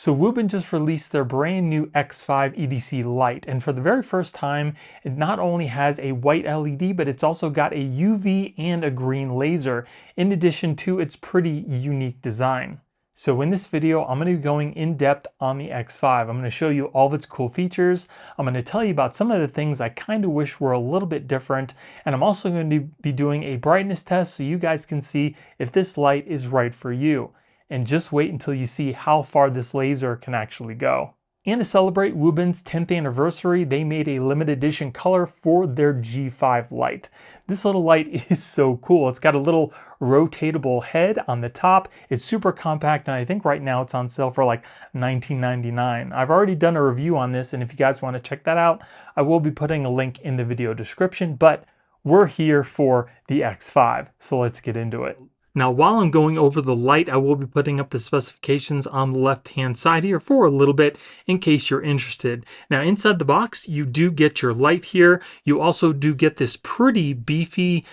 So Wuben just released their brand new X5 EDC Light, and for the very first time, it not only has a white LED, but it's also got a UV and a green laser, in addition to its pretty unique design. So in this video, I'm going to be going in depth on the X5. I'm going to show you all of its cool features. I'm going to tell you about some of the things I kind of wish were a little bit different, and I'm also going to be doing a brightness test so you guys can see if this light is right for you. And just wait until you see how far this laser can actually go. And to celebrate Wuben's 10th anniversary, they made a limited edition color for their G5 light. This little light is so cool. It's got a little rotatable head on the top. It's super compact, and I think right now it's on sale for like $19.99. I've already done a review on this, and if you guys want to check that out, I will be putting a link in the video description, but we're here for the X5, so let's get into it. Now, while I'm going over the light, I will be putting up the specifications on the left-hand side here for a little bit in case you're interested. Now, inside the box, you do get your light here. You also do get this pretty beefy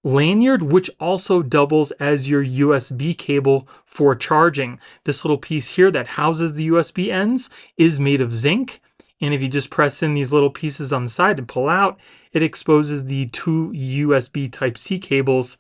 lanyard, which also doubles as your USB cable for charging. This little piece here that houses the USB ends is made of zinc. And if you just press in these little pieces on the side and pull out, it exposes the two USB Type-C cables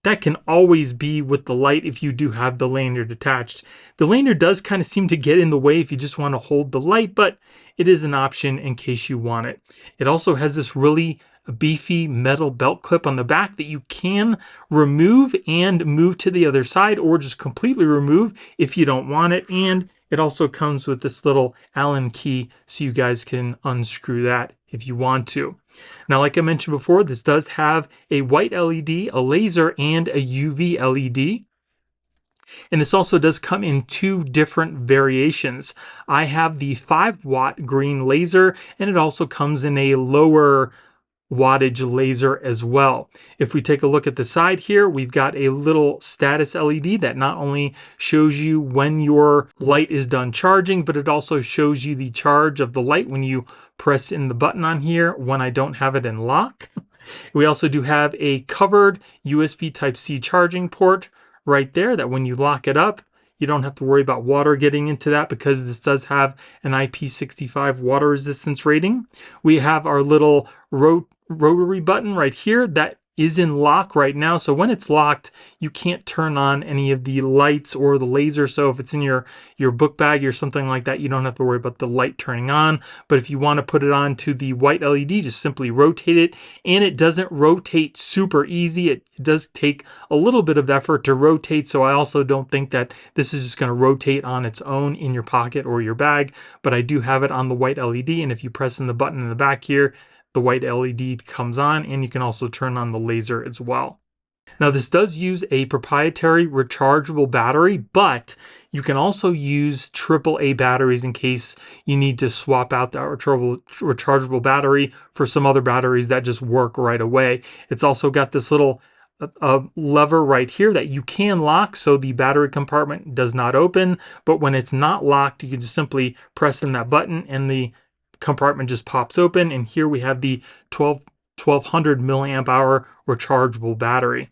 that can always be with the light if you do have the lanyard attached. The lanyard does kind of seem to get in the way if you just want to hold the light, but it is an option in case you want it. It also has this really beefy metal belt clip on the back that you can remove and move to the other side, or just completely remove if you don't want it. And it also comes with this little Allen key so you guys can unscrew that if you want to. Now, like I mentioned before, this does have a white LED, a laser, and a UV LED. And this also does come in two different variations. I have the 5-watt green laser, and it also comes in a lower wattage laser as well. If we take a look at the side here, we've got a little status LED that not only shows you when your light is done charging, but it also shows you the charge of the light when you press in the button on here when I don't have it in lock. We also do have a covered USB Type-C charging port right there that when you lock it up, you don't have to worry about water getting into that because this does have an IP65 water resistance rating. We have our little rotary button right here that is in lock right now. So when it's locked, you can't turn on any of the lights or the laser. So if it's in your book bag or something like that, you don't have to worry about the light turning on. But if you want to put it on to the white LED, just simply rotate it. And it doesn't rotate super easy. It does take a little bit of effort to rotate. So I also don't think that this is just going to rotate on its own in your pocket or your bag. But I do have it on the white LED. And if you press in the button in the back here, the white LED comes on, and you can also turn on the laser as well. Now, this does use a proprietary rechargeable battery, but you can also use AAA batteries in case you need to swap out that rechargeable battery for some other batteries that just work right away. It's also got this little lever right here that you can lock so the battery compartment does not open, but when it's not locked, you can just simply press in that button and the compartment just pops open, and here we have the 1200 milliamp hour rechargeable battery.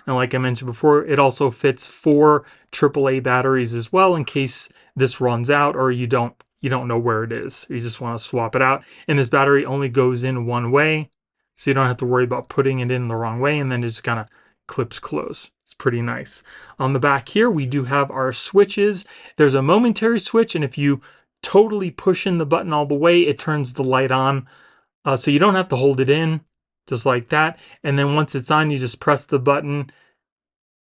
And like I mentioned before, it also fits 4 AAA batteries as well in case this runs out or you don't know where it is. You just want to swap it out. And this battery only goes in one way, so you don't have to worry about putting it in the wrong way, and then it just kind of clips close. It's pretty nice. On the back here, we do have our switches. There's a momentary switch, and if you totally push in the button all the way, it turns the light on. So you don't have to hold it in, just like that. And then once it's on, you just press the button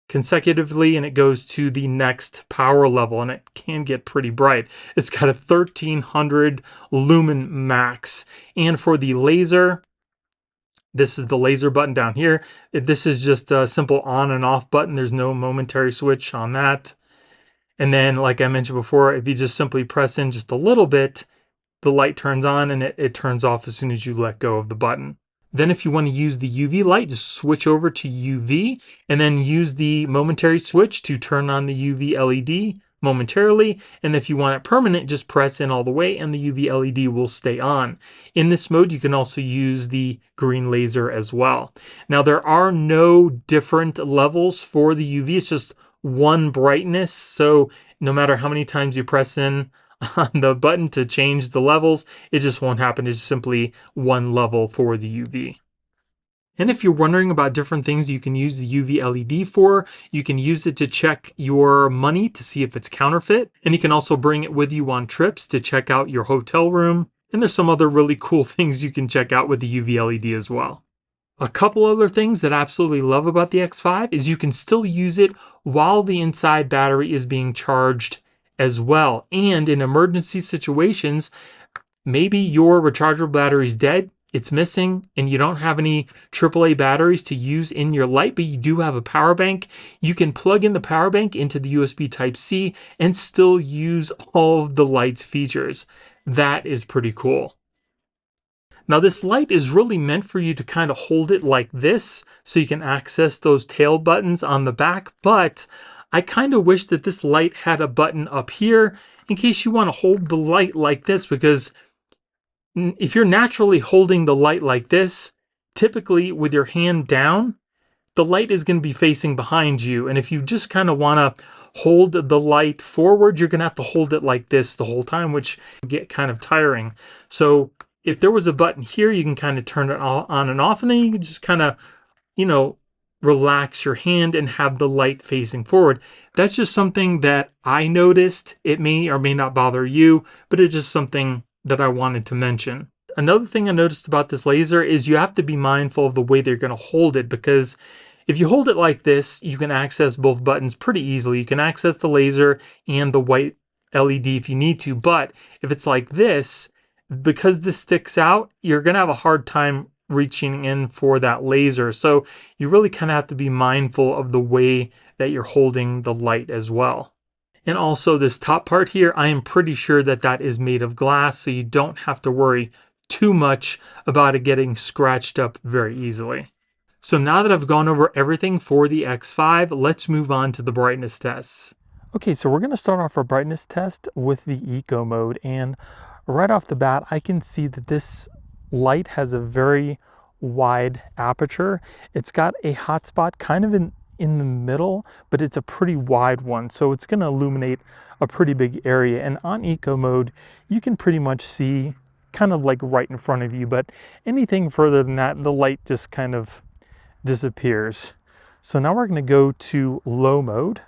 consecutively and it goes to the next power level, and it can get pretty bright. It's got a 1300 lumen max. And for the laser, this is the laser button down here. This is just a simple on and off button. There's no momentary switch on that. And then, like I mentioned before, if you just simply press in just a little bit, the light turns on, and it turns off as soon as you let go of the button. Then if you want to use the UV light, just switch over to UV, and then use the momentary switch to turn on the UV LED momentarily. And if you want it permanent, just press in all the way, and the UV LED will stay on. In this mode, you can also use the green laser as well. Now, there are no different levels for the UV. It's just one brightness, so No matter how many times you press in on the button to change the levels, it just won't happen. It's simply one level for the UV. And if you're wondering about different things you can use the UV LED for, you can use it to check your money to see if it's counterfeit. And you can also bring it with you on trips to check out your hotel room. And there's some other really cool things you can check out with the UV LED as well. A couple other things that I absolutely love about the X5 is you can still use it while the inside battery is being charged as well. And in emergency situations, maybe your rechargeable battery is dead, it's missing, and you don't have any AAA batteries to use in your light, but you do have a power bank. You can plug in the power bank into the USB Type-C and still use all of the light's features. That is pretty cool. Now this light is really meant for you to kind of hold it like this so you can access those tail buttons on the back, but I kind of wish that this light had a button up here in case you want to hold the light like this, because if you're naturally holding the light like this, typically with your hand down, the light is going to be facing behind you. And if you just kind of want to hold the light forward, you're going to have to hold it like this the whole time, which can get kind of tiring. So if there was a button here, you can kind of turn it on and off, and then you can just kind of, relax your hand and have the light facing forward. That's just something that I noticed. It may or may not bother you, but it's just something that I wanted to mention. Another thing I noticed about this laser is you have to be mindful of the way they're going to hold it, because if you hold it like this, you can access both buttons pretty easily. You can access the laser and the white LED if you need to, but if it's like this, because this sticks out, you're going to have a hard time reaching in for that laser. So you really kind of have to be mindful of the way that you're holding the light as well. And also this top part here, I am pretty sure that that is made of glass, so you don't have to worry too much about it getting scratched up very easily. So now that I've gone over everything for the X5, let's move on to the brightness tests. Okay, so we're going to start off our brightness test with the eco mode, and right off the bat, I can see that this light has a very wide aperture. It's got a hotspot kind of in the middle, but it's a pretty wide one, so it's going to illuminate a pretty big area. And on eco mode, you can pretty much see kind of like right in front of you, but anything further than that, the light just kind of disappears. So now we're going to go to low mode.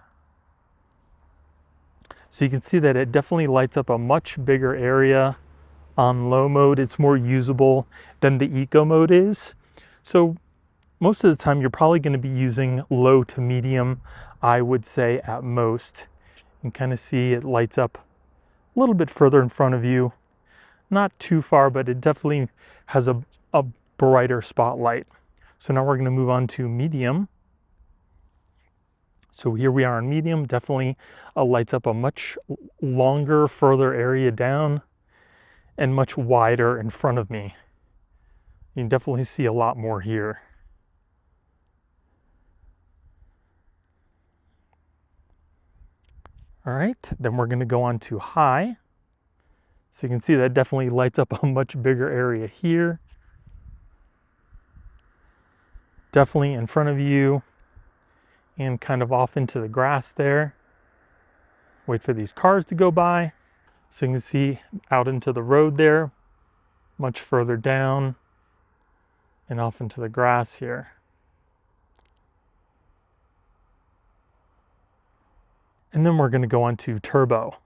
So you can see that it definitely lights up a much bigger area on low mode. It's more usable than the eco mode is. So most of the time you're probably going to be using low to medium, I would say, at most. You can kind of see it lights up a little bit further in front of you. Not too far, but it definitely has a brighter spotlight. So now we're going to move on to medium. So here we are on medium, definitely lights up a much longer, further area down and much wider in front of me. You can definitely see a lot more here. All right, then we're going to go on to high. So you can see that definitely lights up a much bigger area here. Definitely in front of you and kind of off into the grass there. Wait for these cars to go by. So you can see out into the road there, much further down and off into the grass here. And then we're going to go on to turbo.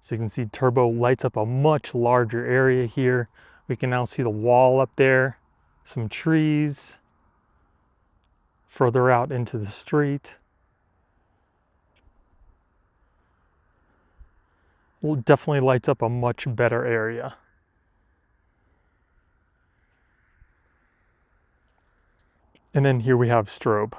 So you can see turbo lights up a much larger area here. We can now see the wall up there, some trees, further out into the street. Definitely lights up a much better area. And then here we have strobe.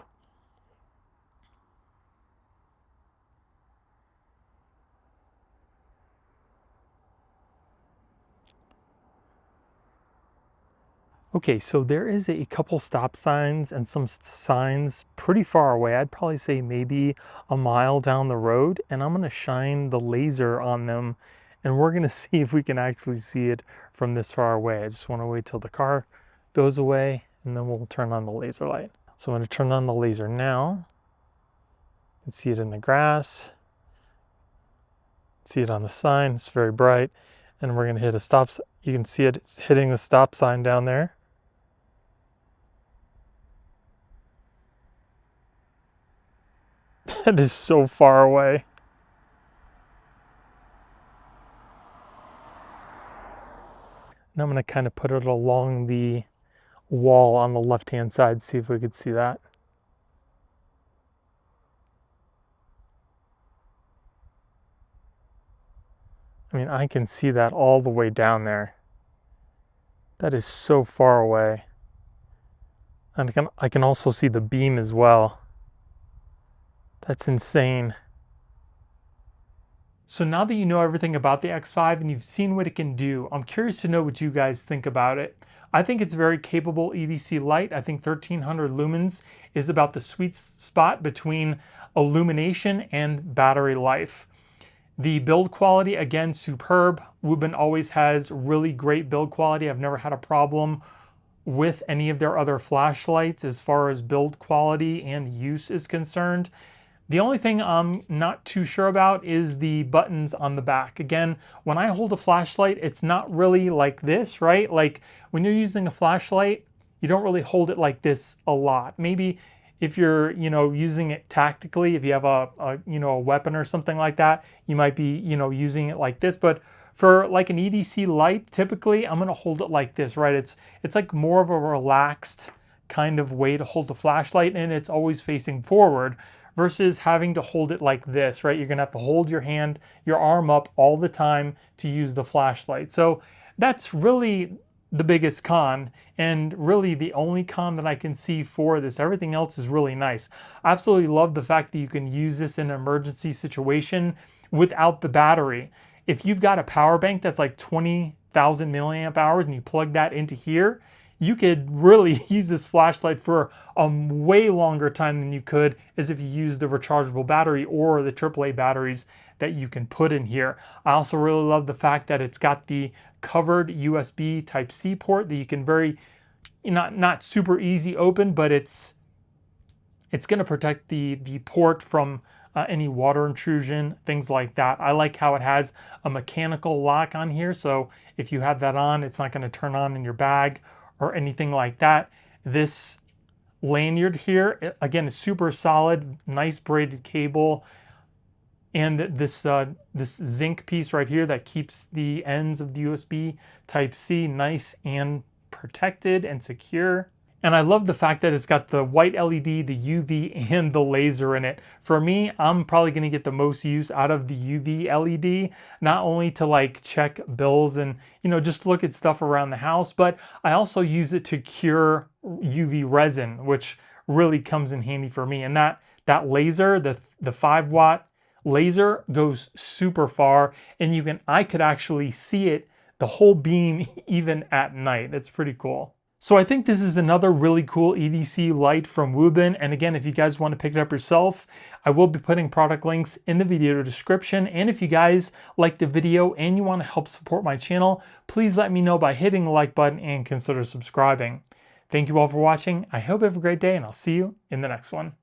Okay, so there is a couple stop signs and some signs pretty far away. I'd probably say maybe a mile down the road, and I'm gonna shine the laser on them and we're gonna see if we can actually see it from this far away. I just wanna wait till the car goes away and then we'll turn on the laser light. So I'm gonna turn on the laser now. You can see it in the grass. See it on the sign, it's very bright. And we're going to hit a stop. You can see it, it's hitting the stop sign down there. That is so far away. Now I'm going to kind of put it along the wall on the left-hand side, see if we could see that. I mean, I can see that all the way down there. That is so far away. And I can also see the beam as well. That's insane. So now that you know everything about the X5 and you've seen what it can do, I'm curious to know what you guys think about it. I think it's a very capable EDC light. I think 1300 lumens is about the sweet spot between illumination and battery life. The build quality, again, superb. Wuben always has really great build quality. I've never had a problem with any of their other flashlights as far as build quality and use is concerned. The only thing I'm not too sure about is the buttons on the back. Again, when I hold a flashlight, it's not really like this, right? Like when you're using a flashlight, you don't really hold it like this a lot. Maybe if you're, using it tactically, if you have a weapon or something like that, you might be, using it like this. But for like an EDC light, typically I'm gonna hold it like this, right? It's like more of a relaxed kind of way to hold the flashlight, and it's always facing forward versus having to hold it like this, right? You're gonna have to hold your arm up all the time to use the flashlight. So that's really the biggest con, and really the only con that I can see for this. Everything else is really nice. I absolutely love the fact that you can use this in an emergency situation without the battery. If you've got a power bank that's like 20,000 milliamp hours and you plug that into here, you could really use this flashlight for a way longer time than you could as if you used the rechargeable battery or the AAA batteries that you can put in here. I also really love the fact that it's got the covered USB Type-C port that you can not super easy open, but it's going to protect the port from any water intrusion, things like that. I like how it has a mechanical lock on here, so if you have that on, it's not going to turn on in your bag or anything like that. This lanyard here, again, is super solid, nice braided cable, and this zinc piece right here that keeps the ends of the USB Type-C nice and protected and secure. And I love the fact that it's got the white LED, the UV, and the laser in it. For me, I'm probably going to get the most use out of the UV LED, not only to like check bills and, just look at stuff around the house, but I also use it to cure UV resin, which really comes in handy for me. And that laser, the 5-watt laser, goes super far, and I could actually see it, the whole beam, even at night. It's pretty cool. So I think this is another really cool EDC light from Wuben. And again, if you guys want to pick it up yourself, I will be putting product links in the video description. And if you guys like the video and you want to help support my channel, please let me know by hitting the like button and consider subscribing. Thank you all for watching. I hope you have a great day, and I'll see you in the next one.